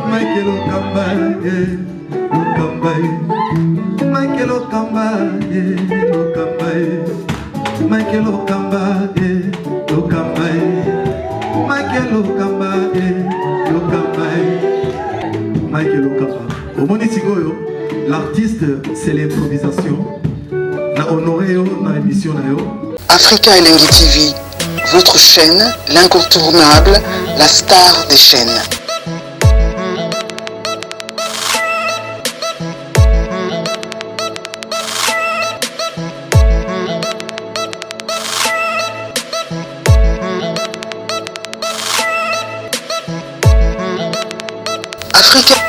Michael Okamba, Okamba, Michael Okamba, Okamba, Michael Okamba, Okamba, Michael Okamba, Okamba, Michael Okamba. Au Monisigoyo, l'artiste, c'est l'improvisation. Na honoré dans l'émission. Africa Elengi TV, votre chaîne, l'incontournable, la star des chaînes.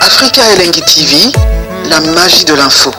Africa Elengi TV, la magie de l'info.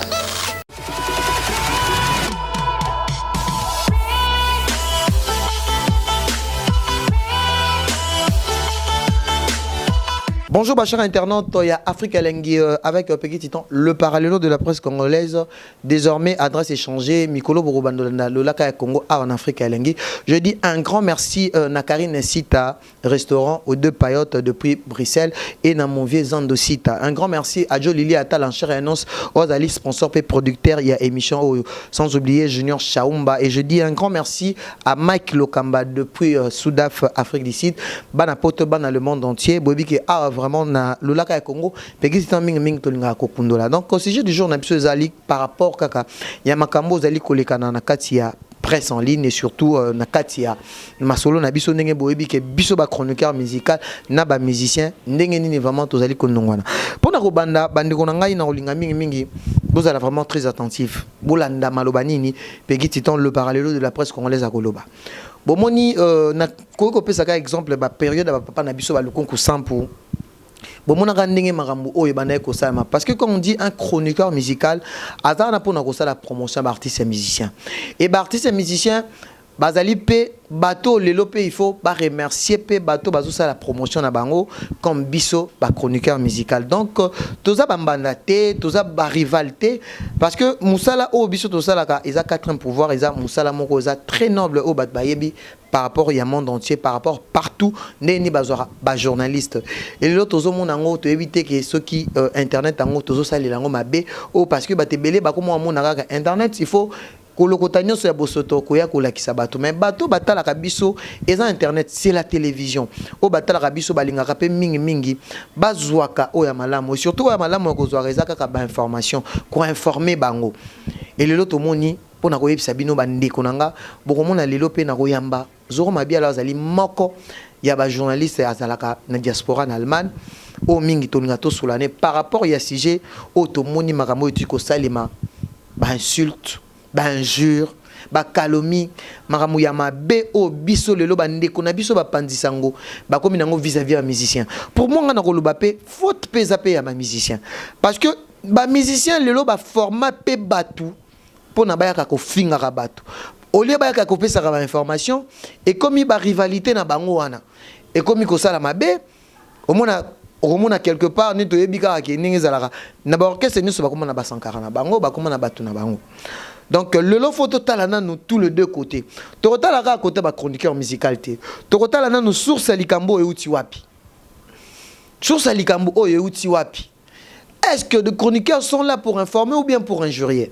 Bonjour, chers internautes, il y a Africa Elengi avec Petit Titan, le parallélo de la presse congolaise. Désormais, adresse échangée, Mikolo Borobandolanda, le Laka Congo, en Africa Elengi. Je dis un grand merci Nakarine Sita, restaurant aux deux paillotes depuis Bruxelles et dans mon vieux Zando Sita. Un grand merci à Joe Lili Atal, en chair et annonce, aux Ali sponsor et producteur, il y a émission, sans oublier Junior Chaumba. Et je dis un grand merci à Mike Lokamba depuis Soudaf, Afrique du Sud, Banapoto, dans le monde entier, Bobi qui a vraiment na le lac à Congo peki c'est ming ming to linga kokundola. Donc au sujet du jour na biso zali par rapport kaka ya makambo zali kolekana na katia presse en ligne et surtout na katia masolo na biso ndenge boyebi ke biso ba chroniqueur musical na ba musicien ndenge nini vraiment to zali konongwana pona ko banda bandiko na ngai na olinga mingi mingi vous allez vraiment très attentif bolanda maloba nini peki titan le parallélo de la presse congolaise à Koloba. Bomoni na ko pesa ka exemple ba période ba papa na biso ba lukonku 100 pour parce que quand on dit un chroniqueur musical, la promotion d'artistes et musiciens. Et artistes et musiciens, bazali pe bateau le lope il faut pas remercier pe bateau bazo ça la promotion na bango comme biso ba chroniqueur musical. Donc toza bambandate, toza ba rivalité parce que musala o biso toza la ka ils a quatre pouvoir, ils a musala moko za très noble au bat bayebi par rapport au monde entier, par rapport partout neni bazora ba journaliste. Et l'autre tozo mon ngo to éviter que ceux qui internet ngo tozo ça les lango mabe o parce que ba te belé ba comment mon nga internet il faut kolokotanyo so ya bosoto koya kolakisa bato mais bato batala kabiso eza internet c'est la télévision o batala kabiso balingaka pe mingi mingi bazwaka o ya malamu surtout o ya malamu ko zwa rezaka ka ba information ko informer bango et lelo to moni pona ko yebisa bino bandeko nanga bokomona lelo pe na koyamba zoro mabia la zali moko ya ba journaliste azalaka na diaspora en Allemagne o mingi toninga to solane par rapport ya sujet o to moni makambo etiko salima ba insulte ba injure ba calomnie maramu ya mabe o biso lelo bandeko na biso ba pandisango ba komi nango vis-à-vis ya musicien. Pour moi ngana koloba pe faute pesa pe ya ba musicien parce que ba musicien lelo ba format pe batu pona ba yaka ko finga ka batu au lieu ba yaka ko pesa ka ba information et comme ba rivalité na bango wana et comme ko sala mabe au mona quelque part ni to yebika ke ningi zalaka na ba orchestre ni so ba komona ba sankara na bango ba komona batu na bango. Donc le lot faut total nous tous les deux côtés. Total à côté ba chroniqueur musical total nous source likambo et outi wapi. Source likambo et outi wapi. Est-ce que les chroniqueurs sont là pour informer ou bien pour injurier?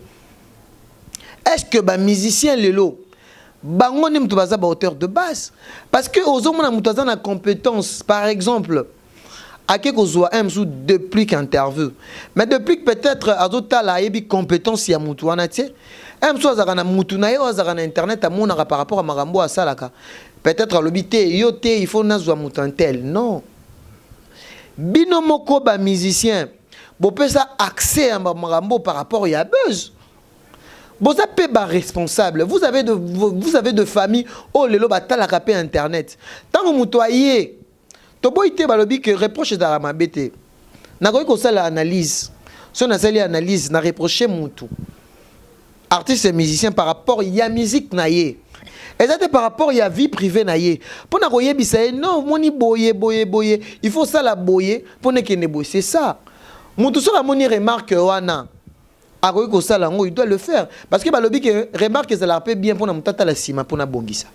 Est-ce que ba musicien lelo bango ni mtubaza ba auteur de base parce que aux hommes na mutaza na compétence par exemple à quelque chose depuis qu'interview mais depuis peut-être à d'autres là il y a compétence ya mutu wana tie même soit na mutu na yo na internet à mon par rapport à marambo à salaka peut-être l'obité yoté il faut nazwa mutantel non bino moko ba musicien bo pesa accès à marambo par rapport ya buzz vous avez pas responsable vous avez de famille oh lelo batalaka pe internet tant que mutoyer toboité balobi que reproche za mabete na ko sala analyse son asali analyse na reprocher mutu artiste et musicien par rapport ya musique na ye exactement par rapport ya vie privée na ye pour na koyebisa non moni boye il faut ça la boye pour ne kene boye c'est ça mutu so la moni remarque wana a ko sala ngo il doit le faire parce que balobi que remarque ça la peut bien pour na mutata la sima pour na bongisa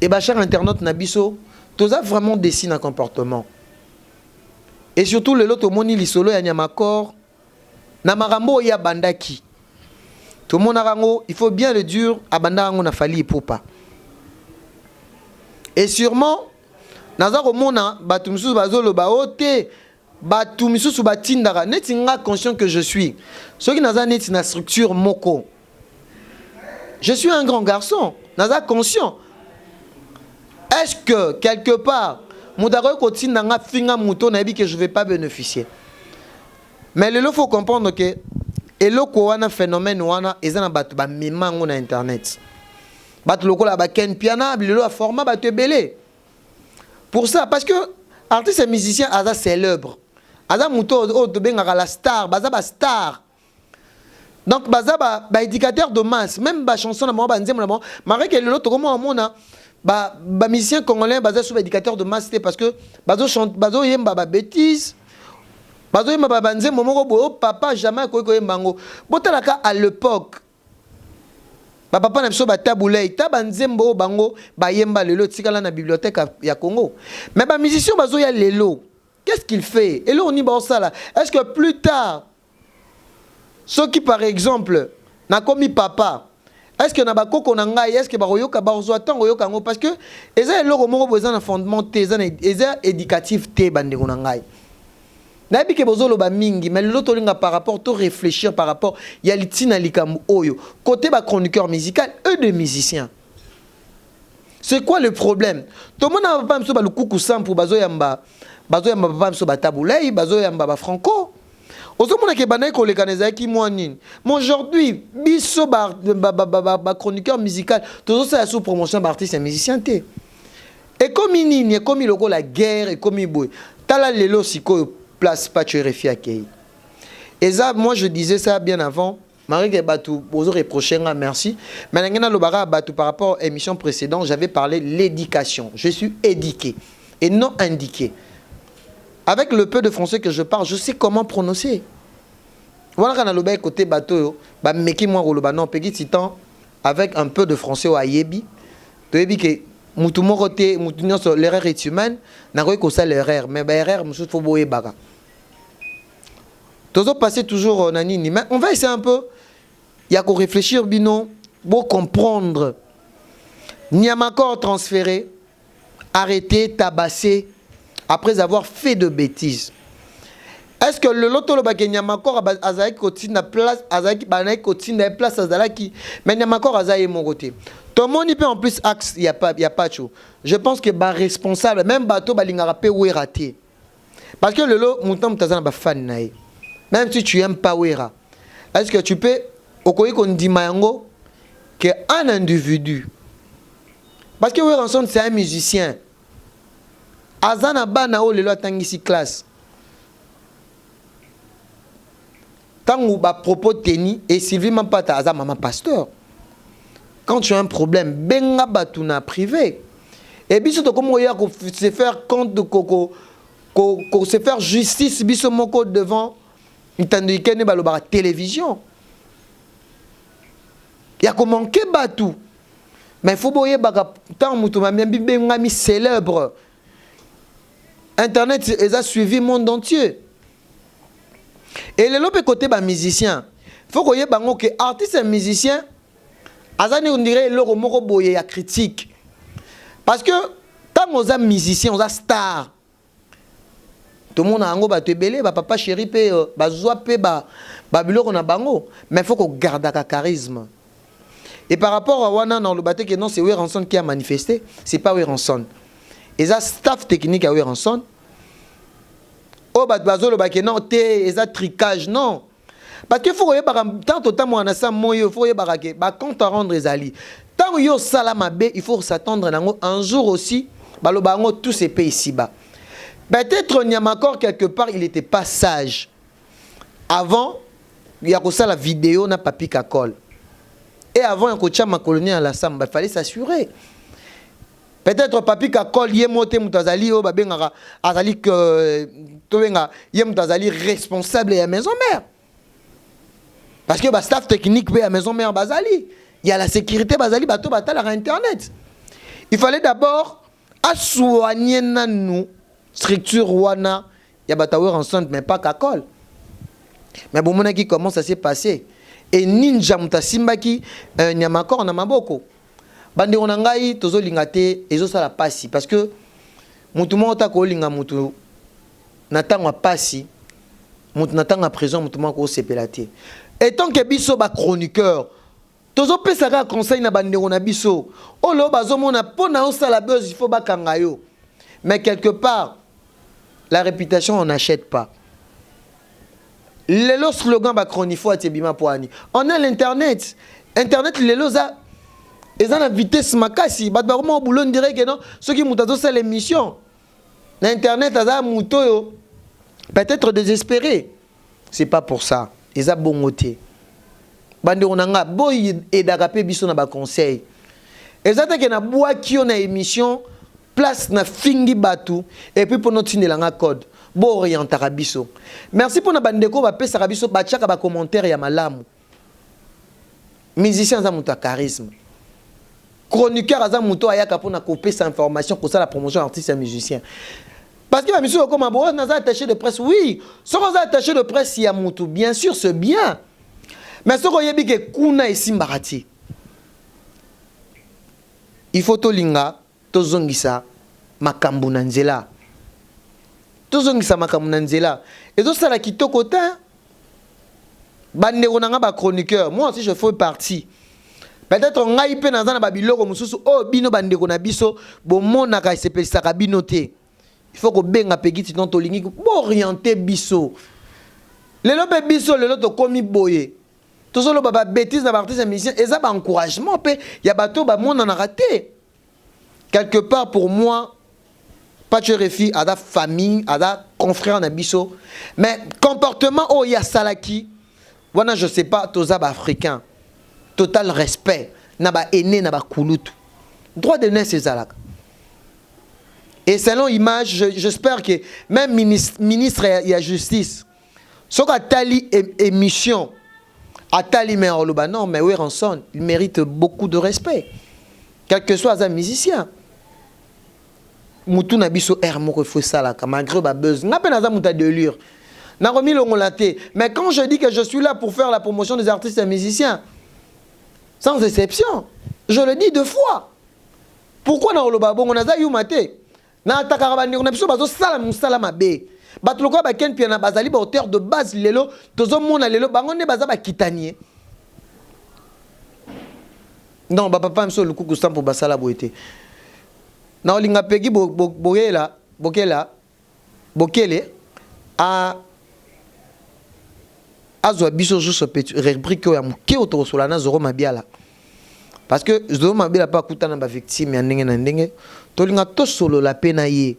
Et bah cher internaute Nabiso, tout ça vraiment dessine un comportement. Et surtout le lot moni lisolo ya nyamakor na marambo ya bandaki. Tout le monde a il faut bien le dire à bandango na fali pour pas. Et sûrement naza komona batu misusu bazolo ba ote batu misusu batindara neti nga conscient que je suis. Ceux qui naza neti na structure moko. Je suis un grand garçon, naza conscient. Est-ce que quelque part Moudaro kotinda nga finga mouton na que je vais pas bénéficier. Mais il faut comprendre que et le un phénomène wana ezana batu ba mimango na internet. Batu lokola ba ken piana bilo a format batu belé. Pour ça parce que artiste et musicien aza célèbre. Aza mouton o to benga la star, baza ba star. Donc baza ba éducateur de masse, même ba chanson na mo ba nzembo na mo, mare que le to comment mona ba musicien congolais baza sous éducateur de masse parce que bazo chante bazo yemba ba bêtise. Bazo yemba ba nzembo moko bo papa jamais ko yemba ngo. Botalaka à l'époque. Ba papa na biso ba tabulei ta ba nzembo bango ba yemba lelo tikala na bibliothèque ya Congo. Mais ba musicien bazo ya lelo. Qu'est-ce qu'il fait? Et là on y ba ça là. Est-ce que plus tard ceux qui par exemple na komi papa est-ce que na ba koko na ngai est-ce que ba royoka ba zo attend royoka ngo parce que eza eloko moko besoin na fondement té eza éducatif té bande ko na ngai. Na bi ke bozolo ba mingi mais l'autre linga par rapport to réfléchir par rapport ya litina likambo oyo côté ba chroniqueur musical eux de musiciens. C'est quoi le problème? Tout le monde n'a pas mso ba lukuku sam pour bazo yamba papa mso ba tabulei bazo yamba ba franco. Aujourd'hui, biso ba chroniqueur musical, tout ça sous promotion d'artistes et musiciens. Et comme il comme il la guerre et comme il boue, tala lelo siko place pas tu refiaki. Et ça, moi je disais ça bien avant. Marie Batu, bozo reprocher merci. Mais ngena lobara Batu par rapport à l'émission précédente, j'avais parlé l'éducation. Je suis éduqué et non indiqué. Avec le peu de français que je parle, je sais comment prononcer. Voilà quand on a côté bateau, bah meki moi roloba non peki titan avec un peu de français au ayebi. Tu yebi que mutu moroté mutu nyonso l'erreur est humaine, na ko ko ça l'erreur, mais bah erreur musu faut boye baga. Tozo passer toujours nanini, mais on va essayer un peu il y a qu'on réfléchir bino pour comprendre. Nyamakor transféré, arrêté, tabassé après avoir fait de bêtises. Est-ce que le loto le bagé Nyamakor azaki kotina place azaki banaï kotina place azalaki mais Nyamakor azaye mon côté. Tout le monde peut en plus axe il y a pas chaud. Je pense que ba responsable même bateau balingara pe ou raté. Parce que le lot montant mutazana ba fan naï. Même si tu aimes pas Wera. Est-ce que tu peux okoyi qu'on dit mayango que un individu parce que Wera ensemble c'est un musicien. Azana bana o lelo tangisi classe. Tango ba propos teni et Sylvie Mampata aza maman pasteur. Quand tu as un problème, benga batuna privé. Et biso to comme oya ko se faire compte de koko ko se faire justice biso moko devant itandi kene baloba télévision. Ya ko manquer batu. Mais faut boyer baga tant mutu ma benga mi célèbre. Internet les a suivi le monde entier. Et les lopes côté ba musicien, faut qu'on y ait bango que artiste et musicien, azani on dirait le moko boye ya critique. Parce que tant on a musicien, on a star. Tout le monde a ango ba te belé, ba papa chéri pe ba zoa pe ba bilo on a bango, mais faut qu'on garde un charisme. Et par rapport à wana dans le bateau que non c'est Weranson qui a manifesté, c'est pas Weranson. Et ça staff technique à Weranson. Oh bah bazolo bah que non té et ça tricage non. Parce que faut y avoir tant autant moi na ça moyo faut y avoir que bah compte à rendre les alliés. Tant yo salama bé il faut s'attendre un jour aussi bah le bango tous ces pays ici bas. Peut-être Nyamakor quelque part il était pas sage. Avant il y a que ça la vidéo n'a pas piqué à colle. Et avant il y a ma colonie à la samba il fallait s'assurer. Peut-être papi ka kol yemote mutazali o babengara azali que tobenga yemutazali responsable à maison mère. Parce que ba staff technique be à maison mère bazali, il y a la sécurité bazali bato batala à internet. il fallait d'abord soigner nous structure wana ya batawer ensemble mais pas kakol. Mais bon mona qui comment ça s'est passé et ninja mutasimbaki nyamakor na maboko. Bande on ngai tozo lingate ezo sala pasi parce que mutu mota ko linga mutu natanga pasi mutu natanga prison mutu moko sepelate. Et tant que biso ba chroniqueur tozo pesaka conseil na bande on a biso o lo bazo mona pona o sala buzz il faut ba kangayo. Mais quelque part la réputation on n'achète pas. Le slogan ba chroniqueur a tebima poani. On a l'internet. Internet le loza ils ont la vitesse makasi, bat ba au boulot dirait que non, ceux qui m'ont fait l'émission. L'internet a mouto peut-être désespéré. C'est pas pour ça. Ils ont bon côté. Bande onanga boy et d'agapé biso na ba conseil. Ils ont que na bois qui on a émission place na fingi batu et puis pour notre langa code. Bo orientara biso. Merci pour na bandeko ba pesa biso ba chaka ba commentaire ya malamu. Musicien za muta charisme. Chroniqueur aza muto ayaka pour na couper sa information pour ça la promotion artiste et musicien. Parce que monsieur comme abo na attaché de presse oui, ce qu'on a attaché de presse il y a muto bien sûr c'est bien. Mais ce qu'on yebi que kuna esimbarati. Il faut to linga to zongisa makambu na nzela. To zongisa makambu na nzela. Et donc ça la kitoko ta bande onanga ba chroniqueur. Moi aussi je fais partie. Peut-être on a hyper dans un babiloko mususu oh bino bande ko na biso bo mona ka sepelisa ka binote. Il faut que benga pegiti non to lingi bo orienter biso. Lelo be biso lelo to komi boye. To solo baba bêtise na artiste musicien et ça ba encouragement pe ya bato ba mona na raté. Quelque part pour moi pas tu refi à la famille à la confrère na biso mais comportement oh ya salaki wana je sais pas toza ba africain. Total respect. Naba aîné, naba kulutu. Droit de naissance, c'est ça. Et selon image, j'espère que même ministre et la justice, ce qu'a tali émission, à tali mais non, mais Weranson, il mérite beaucoup de respect. Quel que soit un musicien. Moutou nabiso air mo refou ça là, malgré ba buzz. N'a pas naza mouta de lure. N'a remis le ngolaté. Mais quand je dis que je suis là pour faire la promotion des artistes et musiciens, sans exception, je le dis 2 fois. Pourquoi na olobabo on a za yumate na takarabani on a biso bazo sala musala mabe. Batuloko ba ken pia na bazali ba hauteur de base lelo tozo mona lelo bango ne baza ba kitanie. Non ba papa mso luku kustam pour basala boete. Na olinga pegi bokele a azwa biso juste petit rubrique ya muke otosola na zoro mabiala parce que zoro mabiala pas kutana ba victime ya ndenge na ndenge tolinga to solo la pena ye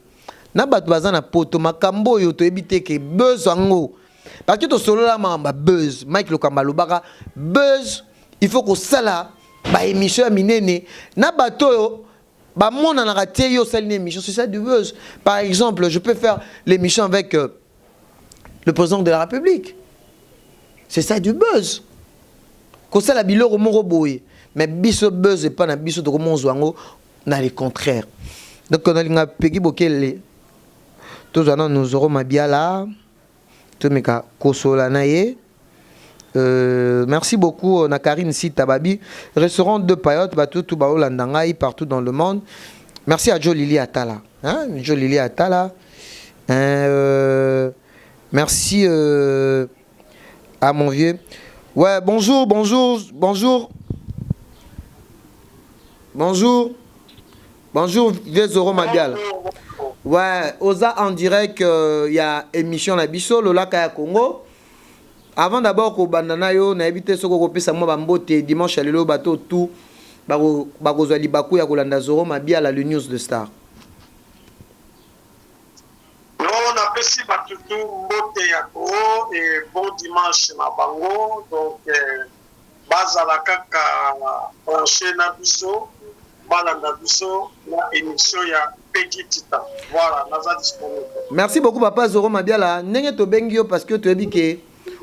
na bato bazana poto makambo yo to ebite ke buzz ango parce que to solo la mamba buzz Mike Lokamba lobaka buzz il faut que sala ba émission minene na bato yo ba mona na raté yo sala émission c'est ça du buzz. Par exemple je peux faire l'émission avec le président de la République. C'est ça du buzz. Comme ça, la biloko moro boye. Mais biso buzz et pas na biso de comment on a le contraire. Donc on a linga pegi bokele. Tous nous aurons ma biala. Tout meka kosola naye. Merci beaucoup Nakarine Sitababi. Restaurant de Payotte, tout baolandangai partout dans le monde. Merci à Joe Lili Atala. Hein? Joe Lili Atala. Merci à mon vieux. Ouais, bonjour. Bonjour, vieux Zoro Mabial. Ouais, Oza en direct, il y a émission la Bisso, Lola Kaya Congo. Avant d'abord, au bandana yo, na évité ce qu'on repère ça moi bambote dimanche à l'élo bateau tout, bagozali baku ya kolanda Zoro Mabial à le news de Star. On apprécie tout mbote yako et bon dimanche na bango donc bazala kaka branché na biso balanda biso na émission ya Peggy Tita. Voilà, naza disponible. Merci beaucoup papa Zoro Mabiala. Ndenge to bengi yo parce que tu as dit que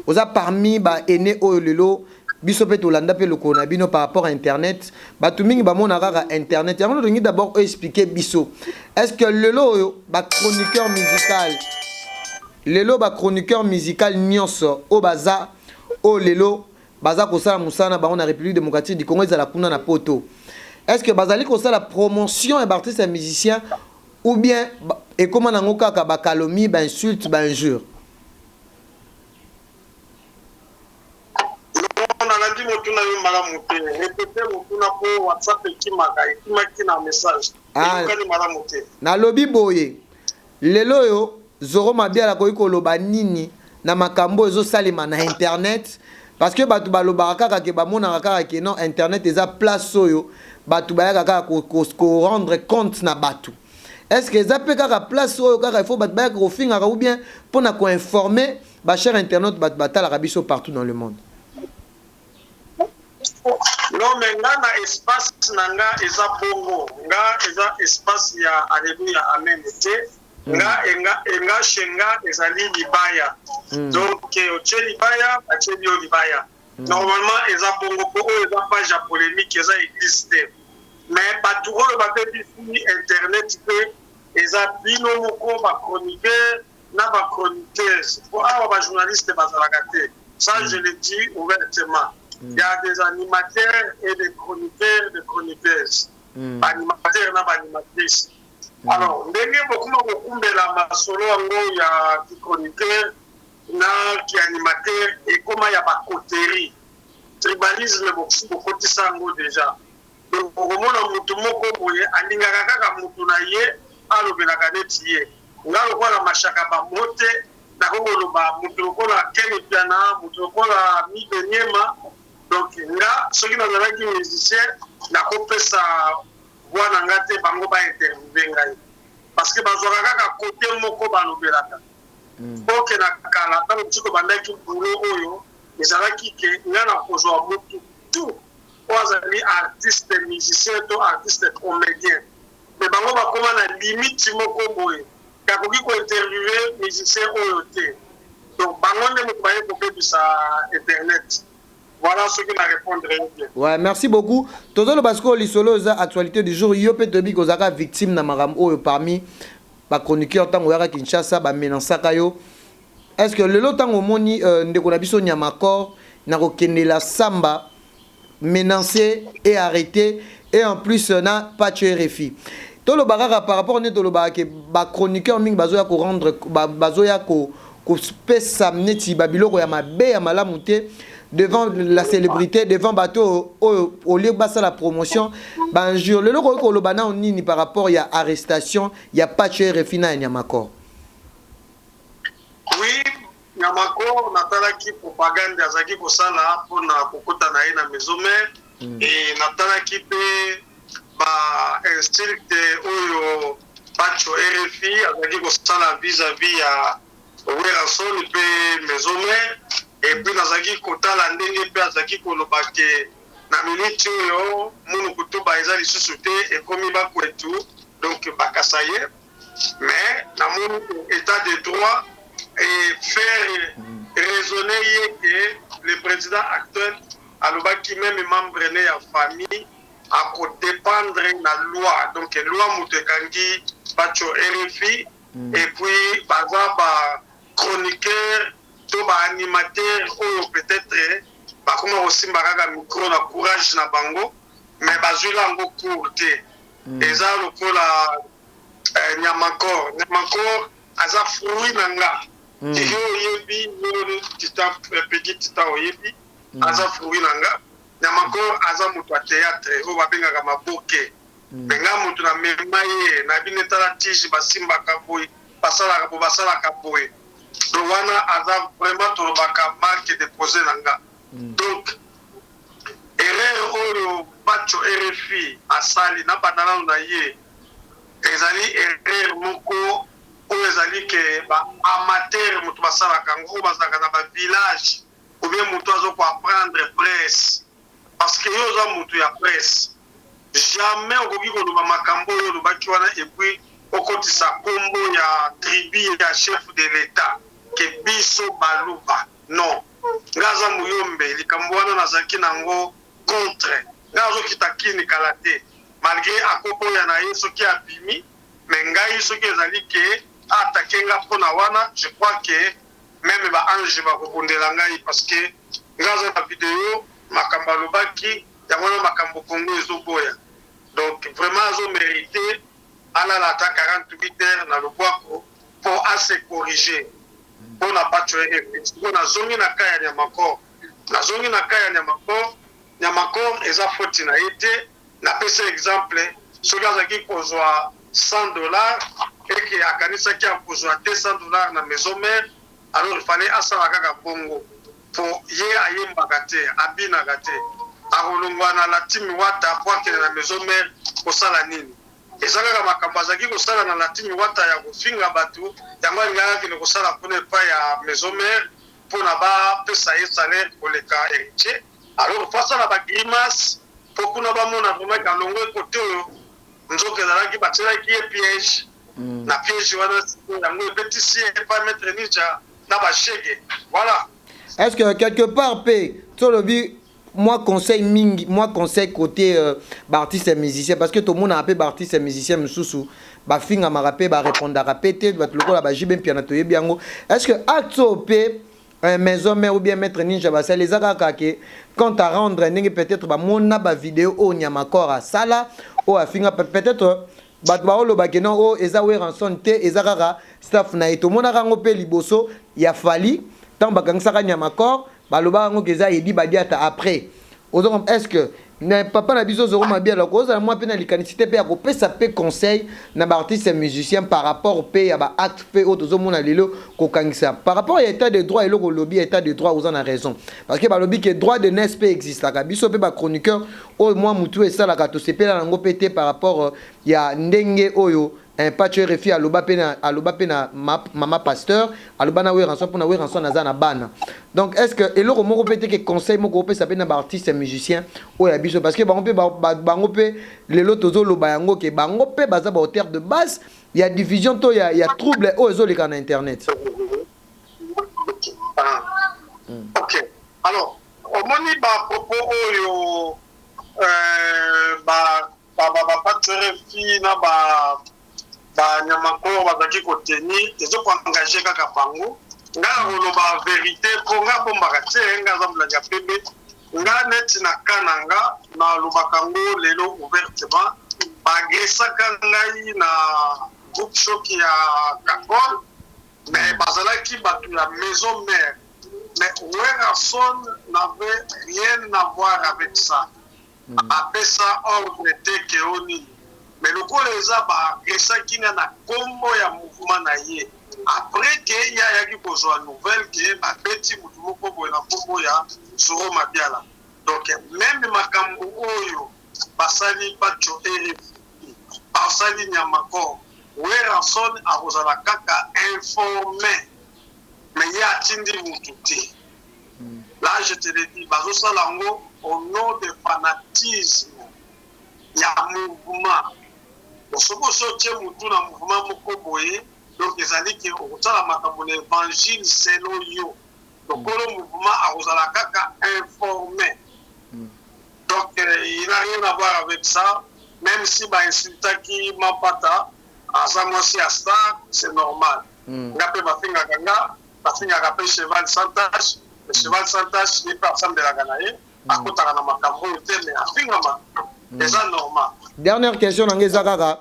oza parmi ba aîné o lelo biso pe tolanda pe lokolo na bino par rapport à internet bato mingi bamona kaka internet yango ndongi d'abord expliquer biso est-ce que lelo oyo ba chroniqueur musical nyonso o baza o lelo baza kosala musana bango na République démocratique du Congo ezala kuna na poto est-ce que bazali kosala promotion et artiste et musicien ou bien et comment nango kaka ba calomnie ba insulte ba injure na lobi boye lelo yo Zoro Mabiala koyi koloba nini na makambo ezo salima na internet parce que batu baloba kaka ke bamona kaka ke non internet eza place oyo batu bayaka kaka ko rendre compte na batu est-ce que eza pe kaka place oyo kaka il faut batu bayaka ko finga ou bien pona ko informer ba cher internet batu batala biso partout dans le monde. Non, mais nga na espace nanga eza bongo, nga eza espace ya alléluia amen te, nga shenga ezali libaya. Donc oche libaya, ache bio libaya. Normalement eza bongo po eza page ya polémique eza existe. Mais batu oyo babebisi internet pe eza bino moko ba chroniqueur na ba chroniqueuse. Pour awa ba journaliste bazalaka te. Ça je le dis ouvertement. Il y a des animateurs et des chroniqueurs, des chroniqueuses. Animateurs et animatrices. Alors, ndenge beaucoup la masolo ango ya qui chroniqueur na qui animateur et comment il y a pas coterie. Tribalisme beaucoup de sango déjà. Donc au moment où mutu moko boye alingaka kaka mutu na ye alobelaka neti ye. Ngalo kwa la mashaka ba mote na koloba mutu ko la kene piana mutu ko la mi benyema. Donc là, ceux qui n'ont pas été musiciens, la compétence voix n'engagée bango ba interviewer parce que bazoraka ka côté moko ba lobelaka. Donc na kala tant que banda ki boulot oyo, ezalaki ke ngana kozwa mutu tout oazali artiste musicien to artiste comédien. Mais bango ba koma na limite moko boye. Ka koki ko interviewer musicien oyo te. Donc bango ne mo baye ko bebisa internet. Voilà ce que m'a répondre bien. Ouais, merci beaucoup. Tozolo basko lisolo za actualité du jour yo pe tobi kozaka victime na maram oyo parmi ba chroniqueur tango yaka Kinshasa ba menasaka yo. Est-ce que lelo tango moni ndeko na biso Nyamakor na ko kendela samba menacé et arrêté et en plus na pas tué RFI. Tolo baraka par rapport ne tolo ba ke ba chroniqueur ming bazoya ko rendre bazoya ko pesa neti babiloko ya mabe ya malamu te devant la célébrité, devant bateau au lieu de la promotion, ben jure le logo ko lobana nini par rapport il y a arrestation, il y a pas tué refina et Nyamakor. Oui, Nyamakor natala ki propagande azaki ko sala pona kokota na ina mezome et natala ki pe ba instructe oyo pacho RFI azaki ko sala vis-à-vis ya Weranson pe mezome. Et puis nazaki kotala ndenge pe azaki koloba ke na minute oyo munu kutuba eza lisusu te ekomi bakwetu donc bakasaye mais na munu état de droit et faire raisonner que le président actuel alobaki même membre ne ya famille a ko dépendre na loi donc loi mutekangi bacho RFI et puis baza ba chroniqueur ba animateur ou peut-être ba comment aussi mbaka micro na courage na bango mais bazula ngo courte eza lokola Nyamakor aza fruit nanga iyo yebi no tita petit tita oyebi aza fruit nanga Nyamakor aza mutu a théâtre o babengaka maboke benga mutu na memaye na binetala tiji basimba kaboy basala kaboy Rwanda a vraiment tolobaka marque déposé nanga. Donc erreur oyo bacho RFI asali na bandana na ye ezali erreur moko oyo ezali ke ba amateur mutu basala kango bazaka na ba village ou bien mutu azo ko apprendre presse parce que yo za mutu ya presse jamais okoki koloba makambo oyo lobaki wana et puis okotisa kombo ya tribu ya chef de l'état que biso baluba non ngaza muyombe likambo wana nazalaki nango contre ngazo kitakini kala te malgré akoboya na ye soki abimi me ngai soki ezali ke atake nga mpona wana je crois que même baange bakobondela ngai parce que ngaza na video makambo alobaki yango wana makambo kongo ezoboya donc vraiment azomérite alala ata 48 heures na lobwako mpo ase corriger mpona batoye siko nazongi na kaya Nyamakor nazongi na kaya Nyamakor eza foti na ye te napesa exemple soki azalaki kozwa $100 eke akanisaki akozwa $200 na maison mère alors il fallait asala kaka bongo po ye ayembaka te abinaka te akolongwa na latimi wata po akende na maison mère kosala nini eza kaka makambo azalaki kosala na latimi wata ya kofinga bato yango alingaka akende kosala mpona epai ya maison mère mpona bapesa ye salaire koleka héritier alors po asala bagrimace po kuna bamona vraimen kalongo ekote oyo nzoka ezalaki batielaki ye piège na piège wana yango ebetisi ye epai maître Ninja na bashege voilà. Est-ce que quelque part pe tolobi moi conseil côté artiste et musicien parce que tout le monde a appelé artiste et musicien mususu ba finga ma rapé ba répondre rapéter ba lokola ba jibe piano to yebiango est-ce que acto pe maison mère ou bien maître Ninja ba ça les akaka ke quand à rendre ndenge peut-être ba mona ba vidéo au Nyamakor à sala ou a finga peut-être bato baoloba ke non o eza we ranson te eza kaka staff na ye tomona kango mpe liboso ya fali ntango bakangisaka Nyamakor baloba yango ke eza yedi badiata après ozongo est-ce que na papa na biso ozongo mabiala kozala mwa mpe na likanisi te mpe ya kopesa mpe conseil na baartiste musicien par rapport mpe ya baacte mpe oyo tozomona lelo kokangisa par rapport ya état de droit eloko olobi ya état de droit oza na raison parce que balobi ke droit de nes mpe existaka biso mpe bachroniqueur oyo mwa mutu esalaka tosepela nango mpe te par rapport ya ndenge oyo un patch refi aloba pena mama pasteur aloba na we rançon pona we rançon naza na bana donc est-ce que eloko moko peut que conseil moko pe ça pena ba artiste musicien o ya biso parce que bango pe lelo tozo loba yango ke bango pe baza ba hauteur de base il y a division to il y a trouble o ezo le na internet. OK alors au moni ba propos oyo ba patch refi na ba Nyamakor bazaki koteni ezokoengage kaka bango nga koloba vérité mpo nga bombaka te nga aza molandi ya pembe nga neti na kananga nalobaka ngo lelo ouvertement baagresaka ngai na groupe shoki ya Kakol mais bazalaki bato ya maison mère mais Werrason n'avait rien à voir avec ça apesa ordre te ke oni mais le coup les a baagresaki nga na kombo ya mouvement na ye après que yayaki kozwa nouvelle ke babeti mutu moko boye na kombo ya Zoro Mabiala donc même makambo oyo basali bacho RFI basali Nyamakor Werrason akozala kaka informé mais ya atindi mutu te là je te le dis bazosala yango au nom de fanatisme ya mouvement osoki osotie mutu na mouvement moko boye donc ezali ke okosala makambo na évangile selon yo lokolo mouvement akozala kaka informé donc il n'a rien à voir avec ça même si bainsultaki Mapata aza mwasi ya star c'est normal nga mpe bafingaka mpe cheval sans tache cheval sans tache ye mpe asambelaka na ye akotaka na makambo oyo te mais afingama eza normal. Dernière question nange eza kaka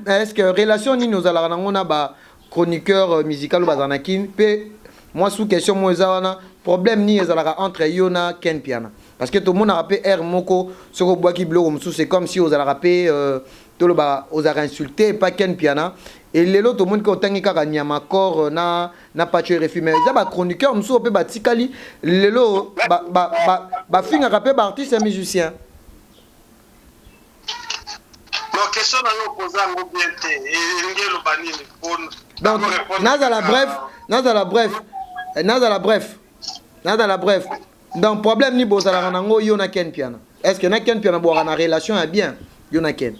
est-ce que relation nini ozalaka nango na ba chroniqueur musical oyo bazalaki mpe moi sous question mo eza wana problème nini ezalaka entre yo na Ken Piana parce que tomonaka mpe air moko soki obwaki biloko mosusu c'est comme si ozalaka mpe toloba ozalaka insulté pas Ken Piana et lelo tomoni ke otangi kaka Nyamakor na patch RFI mais eza bachroniqueur mosusu mpe batikali lelo bafingaka mpe baartiste ya musicien. Donc question na yo poser ngo bien te elingi eloba nini mpona donc nazala bref donc problème ni bozalaka nango yo na Ken Piana est-ce que na Ken Piana boaka na relation ya bien yo na Ken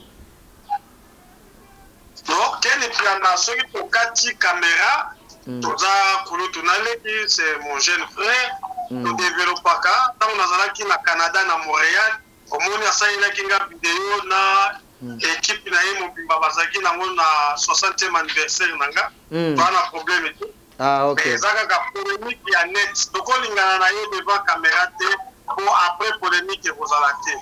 non Ken Piana soki tokati caméra Toza Kulutu Naleki, c'est mon jeune frère. Nous développons pas. Tant on a qui na Canada, na Montréal, au moins ça il a qui a vidéo na équipe na yemo bimba bazaki na mon 60e anniversaire nanga. Pas un problème et tout. Ah ok. Mais ça ka polémique ya net. Donc on lingana na yo devant caméra te pour après polémique et vous alate.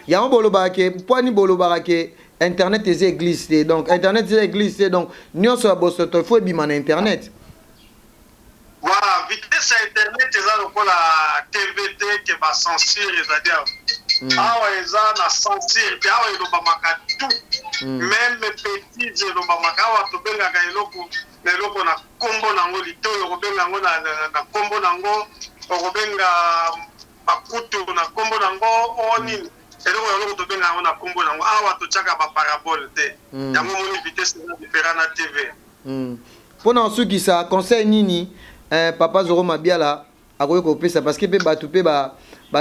Yango bolobake poani bolobake internet est église donc internet est église donc nous sur bosoto faut bima na internet. Voilà, vitesse à internet eza lokola TVT que va censurer c'est-à-dire awa eza na censure puis awa eloba maka tout même petit eloba maka awa to benga ka eloko na kombo nango lito yo benga ngo na kombo nango o benga akutu na kombo nango onini eloko yango to benga ngo na kombo nango awa to chaka ba parabole te yango moni vitesse na différent na TV pona suki sa conseil nini papa Zoro Mabiala akoye kopesa parce que pe batu pe ba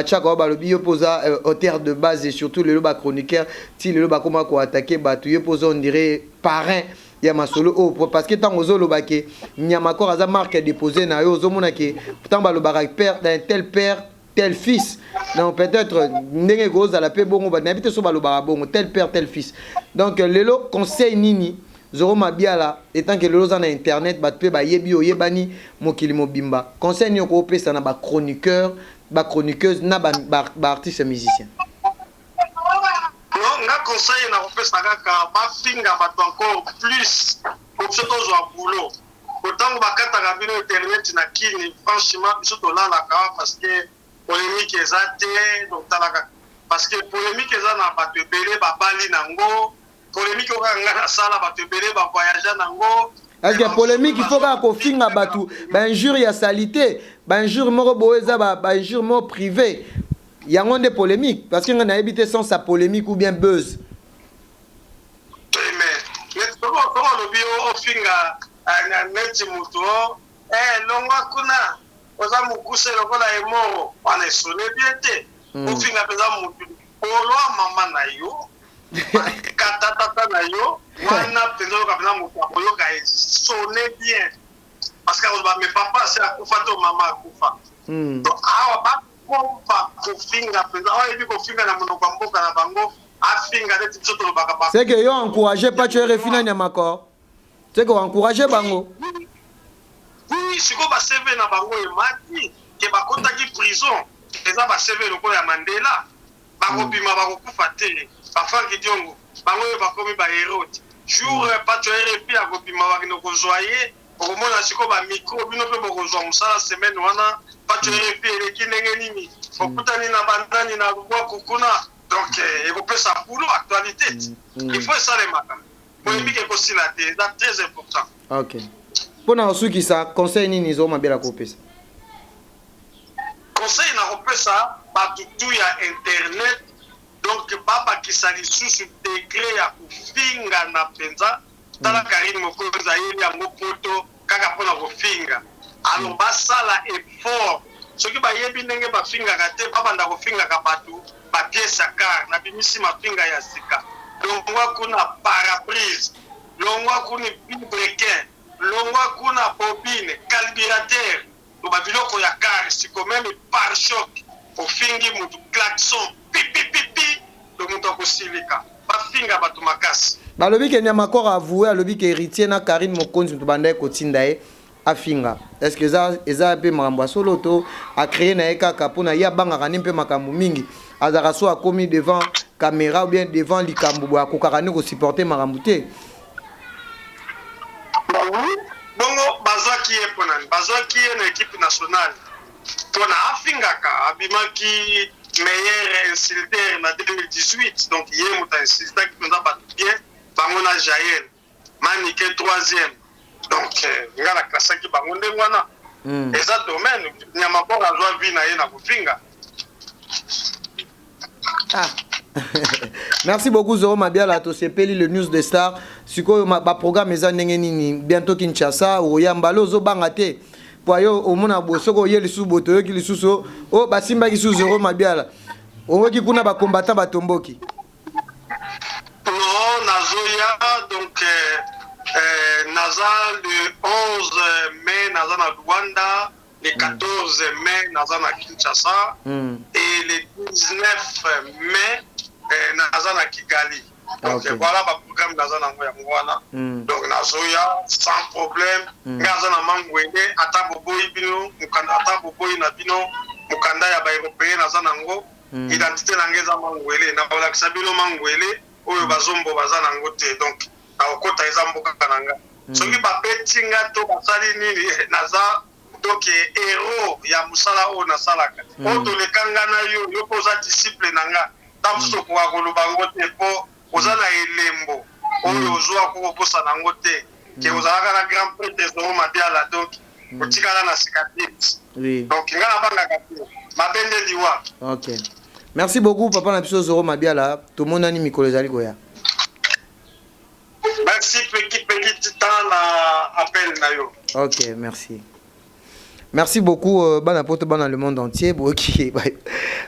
chaka ba lobi yo posa auteur de base et surtout le loba chroniqueur ti le loba koma ko attaquer batu yo posa on dirait parrain ya masolo parce que tant ozo loba ke nyama ko aza marque déposé na yo ozo mona ke pourtant ba loba père d'un tel père tel fils donc peut-être ndenge goza la pe bongo ba n'habite so ba loba bongo tel père tel fils donc lelo conseil nini Zoro Mabiala étant que le na internet bat pe ba yebi o yebani mokili mobimba conseil ni ko pesa na ba chroniqueur ba chroniqueuse na ba artiste musicien non nga conseil na ko pesa kaka ba finga ba encore plus pour ce to zo boulot autant ba kata ka bino internet na kini franchement biso to la parce que polémique ezate donc talaka parce que polémique ezana ba te belé ba bali nango polémique au Rangana Sala va te belé, va voyager nango. Est-ce que polémique il faut qu'on finga batou, ben injure ya salité, ben injure moro boeza, ben injure moro privé. Il y a un des polémiques parce qu'on a évité sans sa polémique ou bien buzz. Mais comment le bio au finga na neti muto longwa kuna oza mukuse lokola emoro wana sonné bien te. Au finga pesa mutu olo mama na yo. Katata na yo wana penzo ka pena mo ko yo ka sonné bien parce que mes papa c'est akufa to mama akufa donc awa ba ko pa ko finga penzo awa ebi ko finga na monoko mboka na bango afinga de tso to baka ba c'est que yo encourager pas tu refina nyamako c'est que encourager bango oui siko ba CV na bango e mati ke ba kotaki prison eza ba CV lokola ya Mandela ba ko bima ba ko kufa te parfois qui diongo bango ba komi ba héros jour pas tu RP a kopima ba kino ko joyer au mona siko ba micro bino pe mo ko joa musala semaine wana pas tu RP le kinenge nini okutani na bandani na kwa kukuna donc et ko pesa boulot actualité il faut ça les maka polémique ko sila te c'est très important OK pona osuki sa conseil nini zo mabela ko pesa conseil na ko pesa ba tutu ya internet donc baba qui sali sous degré ya kufinga na penza tala Karine Mokonza yeli ya mopoto kaka pona kufinga alors basala effort soki ba yebi ndenge ba finga kate baba nda kufinga ka batu ba pièce car na bimisi mafinga ya sika longwa kuna paraprise longwa kuna brequin longwa kuna bobine carburateur to ba biloko ya car siko même par choc ofingi mutu klaxon pipi donc on doit aussi les cas pas finga batu makasi balobi ke nyama ko avoué alobi ke héritier na Karine Mokonzi to banda ko tindae afinga est-ce que eza pe makambo solo to a créer na kaka pona ya banga kani pe makambo mingi azara so a commis devant caméra ou bien devant likambo bo akokaka ni ko supporter makambo te bongo bazaki e pona bazaki na équipe nationale pona afinga ka abimaki meilleur insulteur en 2018 donc hier muta insulteur qui nous a battu bien bangona Jaël Manique 3e donc ngala classe qui bangonde ngwana et ça domaine nyama ko azwa vi na ye na kufinga merci beaucoup Zoro Mabiala to sepeli le news de star siko ba programme eza ndenge nini bientôt Kinshasa o yambalo zo bangate po yo omona bosoko yeli su boto yo kili suso o basimba ki su Zoro Mabiala o ki kuna ba combattant batomboki non nazoya donc naza le 11 mai naza na Luanda, le 14 mai naza na Kinshasa et le 19 mai naza na Kigali. Donc voilà ma programme naza na ngoya. Donc nazoya sans problème. Naza na mangwende ata boboyi bino, mukanda ata boboyi na bino, mukanda ya ba européen naza nango. Identité nangeza mangwele na balakisa bino mangwele oyo bazombo baza nango te. Donc na okota eza mboka kananga. Soki bapetinga to basali nini naza donc héros ya musala o na salaka. Oto le kangana yo poza disciple nanga. Tamso kwa koloba ngo te po ozana elembo oyo ozwa ko posa nango te. Ke ozalaka na grand prêtre Zoro Mabiala donc otikala na cicatrice. Oui. Donc ngala banga kati. Mabende liwa. OK. Merci beaucoup papa na biso Zoro Mabiala. To monani mikolo ezali koya. Merci petit temps na appel na yo. OK, merci. Merci beaucoup bana poto bana le monde entier boki.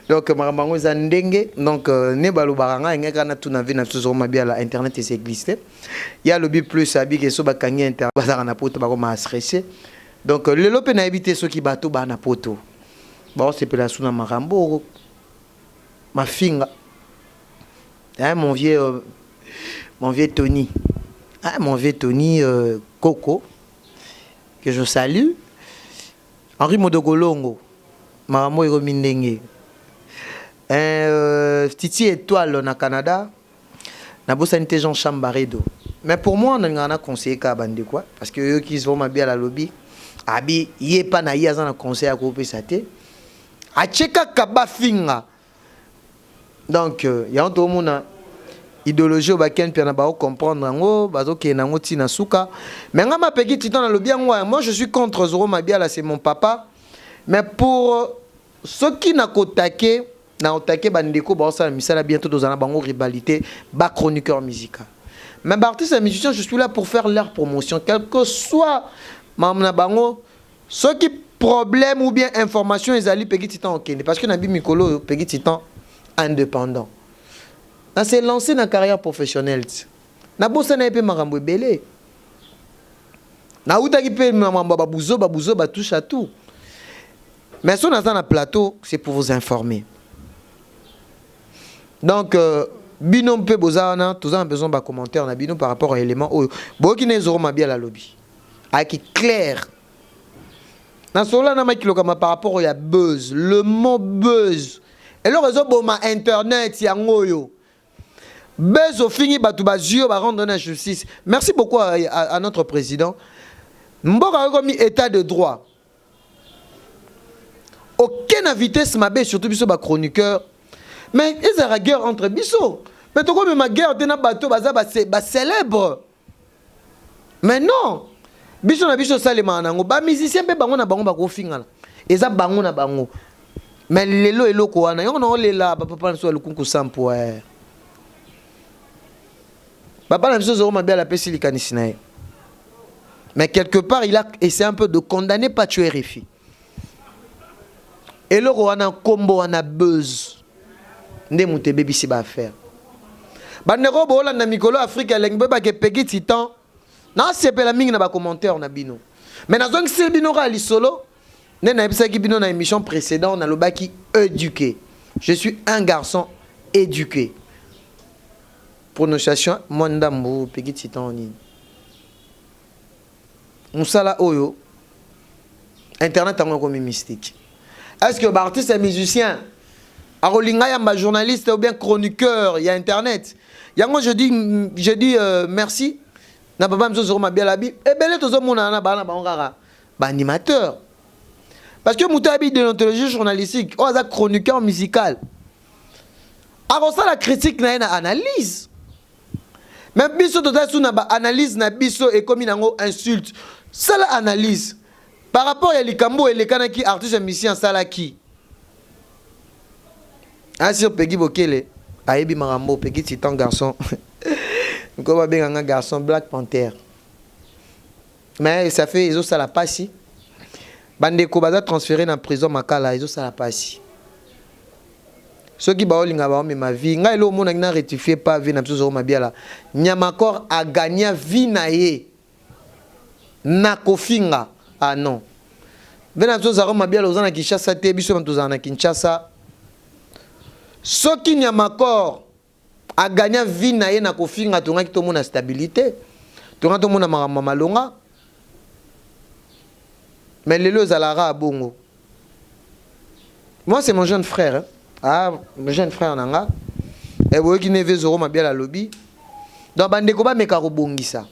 Donc marambango za ndenge donc ne balubaranga ngeka na tuna vi na Zoro Mabiala internet est existé. Il y a le bi plus abi ke so bakangi internet bazaka na poto bako ma stressé. Donc le lope na habité ceux qui bateau bana poto. Bon c'est pela suna marambo ma finga. Hein mon vieux Tony. Ah, mon vieux Tony Coco, que je salue. Henri Modogolongo, Maramo Eromindenge. Titi Étoile na Canada. Nabosanité Jean Chambaredo. Mais pour moi, on a un conseiller Kabande quoi. Parce que eux qui vont bien à la lobby. Abi, yé pas na yé un conseil à couper sa tête. A Tcheka Kabafinga. Donc, il y a un tout le monde. Idéologie au baken puis on a pas comprendre ngo bazo ke nango tina suka mais ngama peki titan na lobby ngwa moi je suis contre Zoro Mabiala c'est mon papa mais pour ceux qui n'a kotake na otake bandeko ba ça misala bientôt dans un bango rivalité ba chroniqueur musical mais artiste et musicien je suis là pour faire leur promotion quel que soit mamna bango ceux qui problème ou bien information ils allaient peki titan OK parce que na bi mikolo peki titan indépendant. Na s'est lancé dans la carrière professionnelle. Na bossa na epé marambo belé. Na uta ki pe marambo babuzo ba touche à tout. Mais si on a dans le plateau, c'est pour vous informer. Donc binom pe bozana, tous en besoin de commentaires na binom par rapport à éléments boki ne Zoro Mabiala la lobby. Avec clair. Na sola na makilo kama par rapport à buzz, le mot buzz. Et le réseau boma internet yangoyo. Bezo fini batubazio ba rendre la justice. Merci beaucoup à notre président. Mboka a mis état de droit. Aucune vitesse m'a surtout biso ba chroniqueur. Mais ils ont la guerre entre biso. Mais to comme ma guerre de na bateau baza ba célèbre. Mais non. Biso na biso salema nango ba musicien pe bango na bango ba ko fingala. Eza bango na bango. Mais lelo eloko wana yo na olela ba papa na so lukunku sampo Papa n'a pas Zoro Mabiala la pesi likanisinae. Mais quelque part, il a essayé un peu de condamner pas tuer RFI. Et le roi a combo a buzz. Ndé mouté baby si ba faire. Bandero bo na mikolo Afrique lengbe ba ke pegi titan. Na c'est la mingi na ba commentaire na bino. Mais na zong c'est bino ra li solo. Né na ebisa ki bino na émission précédente na lobaki éduqué. Je suis un garçon éduqué. Prononciation Mwandambo Pegi Titan ni. Moussala Oyo. Internet a comme mystique. Est-ce que l'artiste est musicien? Arolinga yamba journaliste ou bien chroniqueur, il y a internet. Yango je dis merci. Na papa mzo Zoro Mabiala bi. E belé tozo mona na bana ba ngara. Ba animateur. Parce que Moutabi de l'ontologie journalistique, oh ça chroniqueur musical. Alors ça la critique na une analyse. Mais biso toza suna ba analyse na biso et comme inango insulte. Ça la analyse. Par rapport à likambo et les kanaki artiste et musicien ça la qui. Ah sur Peggy Bokele, Aebi Marambo Peggy Titan garçon. Comme bien un garçon Black Panther. Mais ça fait ils ont ça la passi. Bande ko baza transféré dans prison Makala, ils ont ça la passi. ceux qui baolinga ba ma vie ngai lo mona na rectifier pas vie na biso ma biala Nyamakor a gagné vie na ye na kofinga ah non vena biso za ma biala ozana Kinshasa te biso ntozana Kinshasa soki Nyamakor a gagné vie na ye na kofinga tonga ki to mona stabilité tonga to mona mama malonga mais lelo zalara bongo. Moi c'est mon jeune frère hein? Ah mon jeune frère nanga et vous qui neve zoro ma bien la lobby donc bande ko ba mekaro bongisa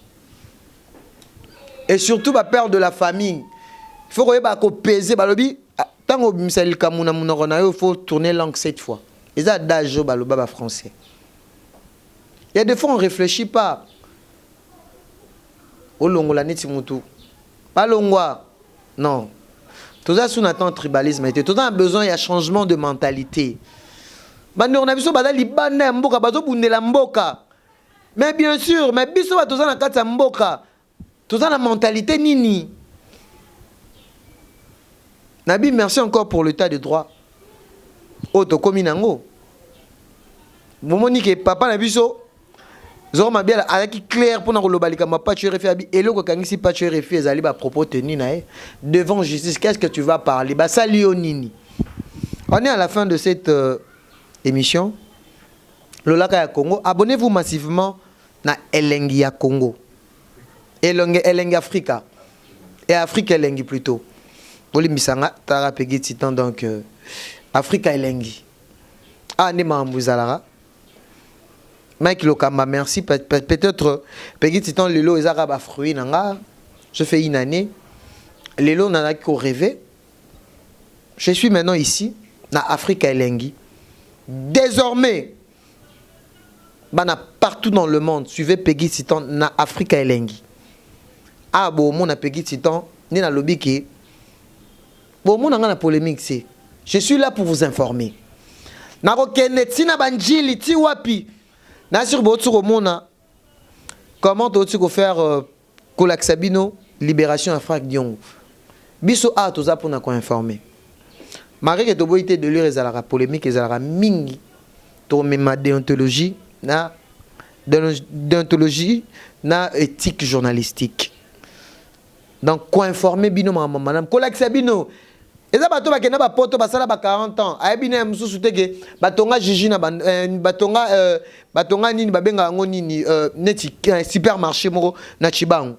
et surtout ba père de la famille il faut que ba ko peser ba lobby tango misali kamuna munoko na yo faut tourner langue 7 fois et ça d'âge ba loba ba français. Il y a des fois on réfléchit pas au longo la neti mutu pas longwa non. Tout ça sous attend tribalisme. Tout ça a besoin, il y a changement de mentalité. Mais bien sûr, mais biso tout ça na kata mboka. Tout ça la mentalité nini. Nabi, merci encore pour l'état de droit. Oh, to komi nango. Momoni ke papa na biso Zoro mabia avec clair pour nous lobalika ma pas tuer refi et le kangisi pas tuer refi ezali ba propos tenus na devant justice. Qu'est-ce que tu vas parler ba salionini. On est à la fin de cette émission. Lolaka ya Congo, abonnez-vous massivement na Elengi ya Congo. Elengi Africa. Et Afrique Elengi plutôt. Boli misanga tara pegi titan donc Africa Elengi. Ah ne mambuzalara. Mike Lokamba, merci. Peut-être, Peggy Titan, Lelo, les Arabes fruits, je fais une année. Lelo n'a qu'au rêver. Je suis maintenant ici, dans Afrique Elengi. Désormais, partout dans le monde, suivez Peggy Titan, dans Afrique Elengi. Ah, bon, mon Peggy Titan, ni dans le lobby qui. Bon, mon a polémique, c'est. Je suis là pour vous informer. Narokene, Tina Banjili, Tiwapi. Sur comment tu peux faire Kolaksabino libération Afrique Dion biso a tous pour nous informer Marie que tu été de lire les polémique les mingi to ma déontologie na éthique journalistique donc quoi informer bino madame Kolaksabino. Et ça, bato bakena ba poto basala ba 40 ans. Ayebina mususu teke batonga jiji na batonga nini babenga ngo nini neti supermarché moko na Chibango.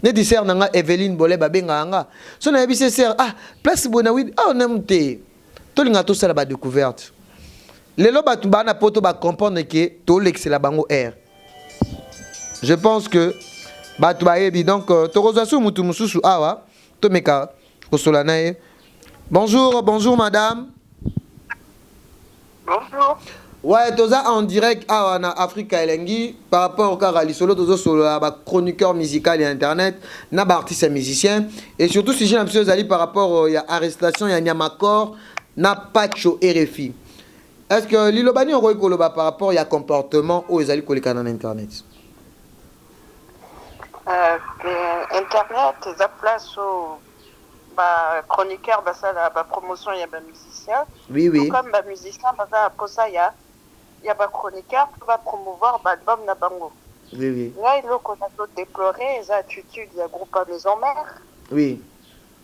Neti sœur nanga Evelyne Bolé babenga nga. So na yebise sœur place Bonawid namte. To linga to sala ba découverte. Lelo batu bana poto ba comprendre que to l'excella bango air. Je pense que batu ba yebi donc to rozasu mutu mususu awa to meka kosolanae. Bonjour, bonjour madame. Bonjour. Ouais, toza en direct à Afrique Elengi par rapport au Karali Solo, toza sur le chroniqueur musical et internet, na artiste et musicien et surtout si j'ai un petit peu par rapport à arrestation, il y a Nyamakor, na Pacho RFI. Est-ce que l'ilobani on par rapport à comportement aux ali koleka dans internet? Internet, ça place au chroniqueur, ça la promotion, il y a un musicien. Oui, oui. Comme un musicien, pour ça, il y a un chroniqueur qui va promouvoir l'album na bango. Oui, oui. Là, il faut déplorer les attitudes du groupe à maison mère. Oui.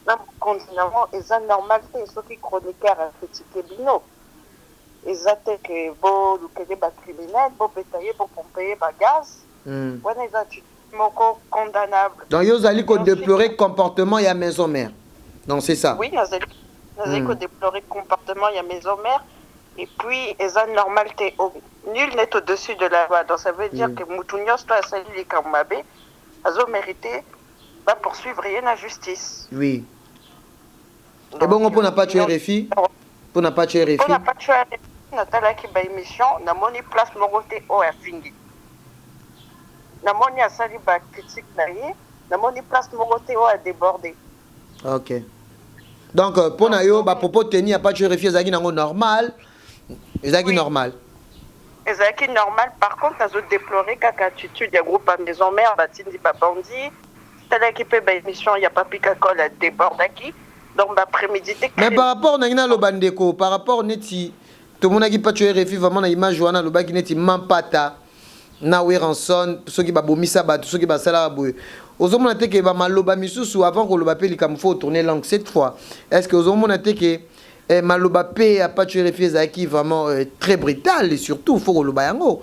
Là, continuellement, ils ont normalité, ceux qui chroniqueurs ont critiqué Bino. Ils ont que beau, ou que des criminels, beau pétailler, beau pomper, gaz. Voilà, ils ont attitudes condamnables. Donc, ils ont déplorer le comportement, il y a maison mère. Non, c'est ça. Oui, nous avons déploré le comportement, il y a maison mère. Et puis, ils ont normalité. Nul n'est au-dessus de la loi. Donc, ça veut dire que Moutounios, toi, ça lui est comme Mabé, a mérité, va poursuivre rien à justice. Oui. Donc, et bon, on n'a pas tué RFI. On n'a pas tué RFI. On n'a pas tué RFI. On a fait une émission. On a mis place Moroté au Afingi. On a mis à Sali critique. On a mis place Moroté au a débordé. Ok. Donc, pour nous, propos tenir à pas tuer RFI, c'est normal. C'est normal. C'est normal. Par contre, nous avons déploré qu'à l'attitude des groupes à maison mère, Batindi Babandi, t'as qui peut une émission, il n'y a pas Picacol à déborder qui. Donc, l'après-midi, mais par rapport à Nina Lobandeko, par rapport tout le monde a dit pas tu es refus vraiment na image wana le baki neti mampata na Weranson ceux qui ba bomisa ba ceux qui ba sala boye ozomona te ke ba maloba misusu avant que le bapé likam faut tourner langue cette fois est-ce que ozomona te ke maloba pe a pas tu es refus qui vraiment très brutal et surtout faut que le bayango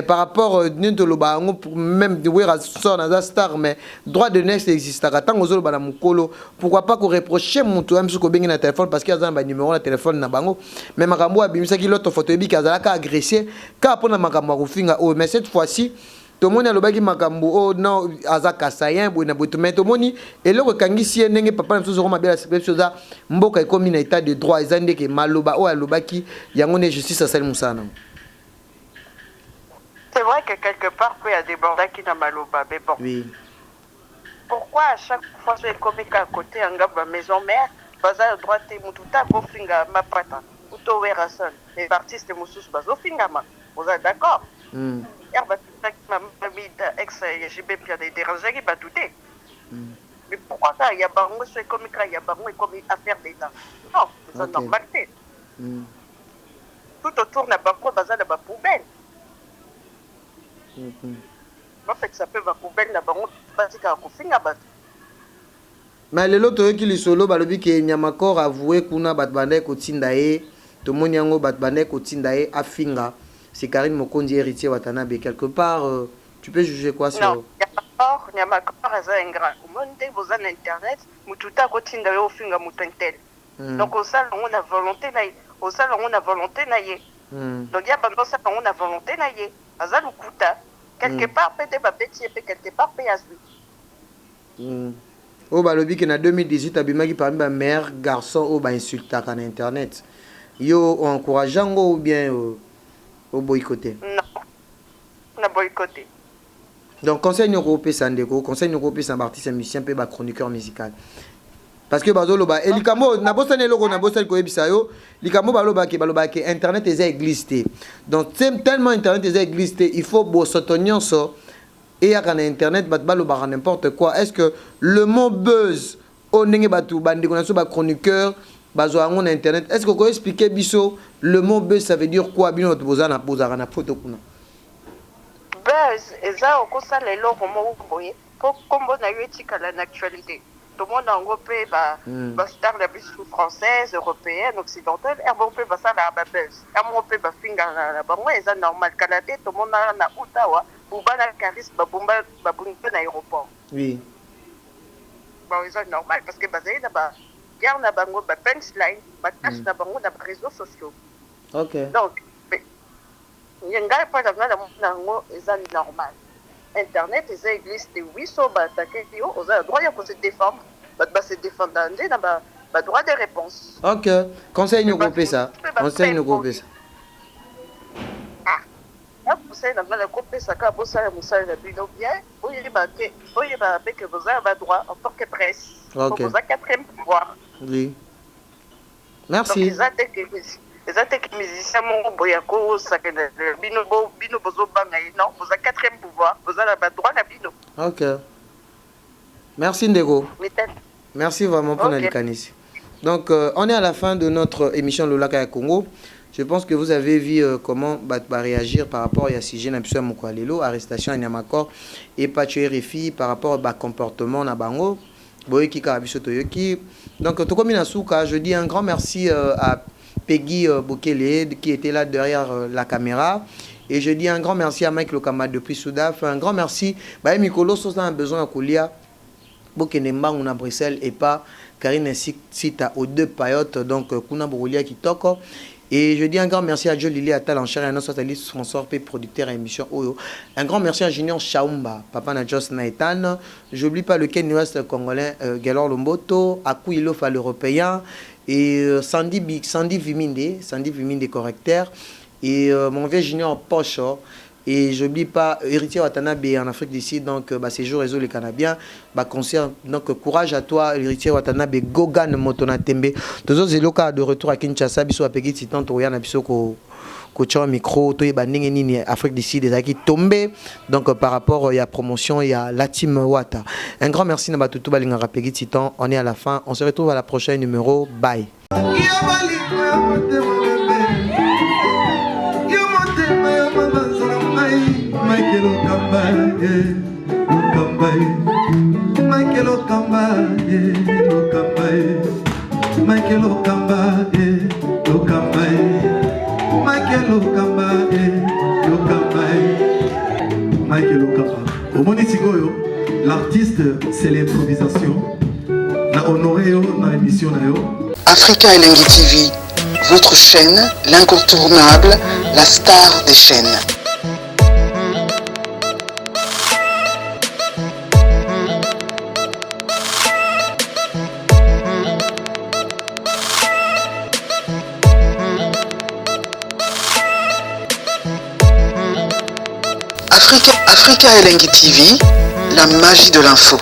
par rapport n'ento le bayango même de Weranson na star mais droit de next existe tant ozolo ba na mukolo pourquoi pas qu'on reprocher mutu même ce ko bengi na téléphone parce qu'il y a un numéro na téléphone na bango mais makambo abimisa ki l'autre photo bi kazala ka agressé ka pona makambo kofinga oh mais cette fois-ci tout le monde a lobaki makambo oh non azaka sayen bo na boto mais tout le monde et le kangisi ndenge papa na sozo mabela chose mboka ekomi na état de droit ezande ke maloba oh alobaki yango ne justice asali musana. C'est vrai que quelque part, il y a des bordas qui n'ont mal au bas, mais bon. Oui. Pourquoi à chaque fois que je comique à côté, en gars, maison mère, baza droite et moutouta, bofinga, ma pata, ou to werason, les artistes et moussous, bazo finga, ma. Vous êtes d'accord? Hier, ma mamie ex-JB, puis il y a des dérangés qui batouté. Mais pourquoi ça? Il y a baron, c'est comique, il y a baron, et comme affaire d'État. Non, c'est une normalité. Tout autour, n'a pas quoi, baza, n'a pas poubelle. En fait, ça peut va poubelle na bango basika kofinga bat. Mais le lot qui li solo balobi ke nyamakor avoué kuna bat bandé ko tindae to monyango bat bandé ko tindae afinga c'est Karine Mokondi héritier Watanabe quelque part tu peux juger quoi sur non nyamakor eza ingrat monde vous en internet mututa ko tindae ofinga mutentel donc au salon on a volonté na au salon on a volonté na ye donc ya bando ça on a volonté na ye azalukuta quelque part peut-être ba petit et quelque part peut azui oh balobi que na 2018 abimaki parmi ba mère garçon oh ba insulta kan internet yo encourageant ou bien au boycotter non na boycotter donc conseil européen sandeko conseil européen sans artiste musicien pe ba chroniqueur musical parce que bazolo ba elikamo na bosane loko na bosane ko ebisa yo likamo baloba ke internet est existé donc tellement internet est existé il faut bo sotonyon so et à internet bat baloba n'importe quoi est-ce que le mot buzz o ndenge batu bandi ko na so ba chroniqueur bazo on internet est-ce que ko expliquer biso le mot buzz ça veut dire quoi bino bozana bozana na photo kuna buzz eza okosa lelo mo boye po kombo na yo etika la actualité. Tout le monde en européen, star la plus française, européenne, occidentale, et on peut ça la buzz. On peut finger la banque, c'est normal. Canada, tout le monde a Ottawa, Bouba la charisme, Babumba, Babumba l'aéroport. Oui. Bon, c'est normal parce que basé là-bas, il y a un bango, punchline, cache na bango, na réseaux sociaux. Ok. Donc, il y a un gars pas dans c'est normal. Internet, ils existent, oui, so attaquer, ils ont le droit de se défendre, se défendre, ils ont le droit de réponse. Ok, conseil nous couper ça. Conseil nous couper ça. Ah, conseil nous couper ça, quand vous savez, vous savez, bien, vous y avez que vous avez le droit en tant que presse. Ok. Vous avez quatrième pouvoir. Oui. Merci. Donc, les attaques musiciens, mon boyako, ça que bino bozo bangay, non, vous avez quatrième pouvoir, vous avez le droit à bino. Ok. Merci Ndego. Merci vraiment pour notre canis. Donc, on est à la fin de notre émission Lola Kaya Congo. Je pense que vous avez vu comment réagir par rapport à Yassijé Napsua Mokwalelo, arrestation à Nyamakor et Patue Refi par rapport au comportement na bango. Boyeki Karabiso Toyoki. Donc, Tokomi Nasuka, je dis un grand merci à Peggy Bokele qui était là derrière la caméra. Et je dis un grand merci à Mike Lokama depuis Soudaf. Un grand merci. Bah, Mikolo, si on a besoin de Koulia, Bokenemba, on a Bruxelles et pas Karine Sita aux deux payotes. Donc, Kuna Bouroulia qui toque. Et je dis un grand merci à Joe Lili Atal en chair et à notre socialiste François P, producteur et émission Oyo. Un grand merci à Junior Chaumba, papa na Jos Naïtan. J'oublie pas le Ken West congolais, Galor Lomboto, Akouilo Fall européen. Et Sandy Viminde correcteur et mon vieux junior Pocho et j'oublie pas héritier Watanabe en Afrique d'ici donc séjour réseau les Canadiens concert donc courage à toi héritier Watanabe Gogan Motonatembe tous les locaux de retour à Kinshasa biso apeki titan to yana biso ko coach micro to yeba ndenge nini Afrique d'ici des aki tombé donc par rapport il y a promotion il y a la team Wata un grand merci na batutu balinga rapeki titan on est à la fin on se retrouve à la prochaine numéro bye. Michael Okamba, Okamba, Michael Okamba, Okamba, Michael Okamba, Okamba, Michael Okamba, Okamba, Michael Okamba. Au Monitigoyo, l'artiste c'est l'improvisation. Na honoré dans l'émission. Africa Elengi TV, votre chaîne, l'incontournable, la star des chaînes. Africa Elengi TV, la magie de l'info.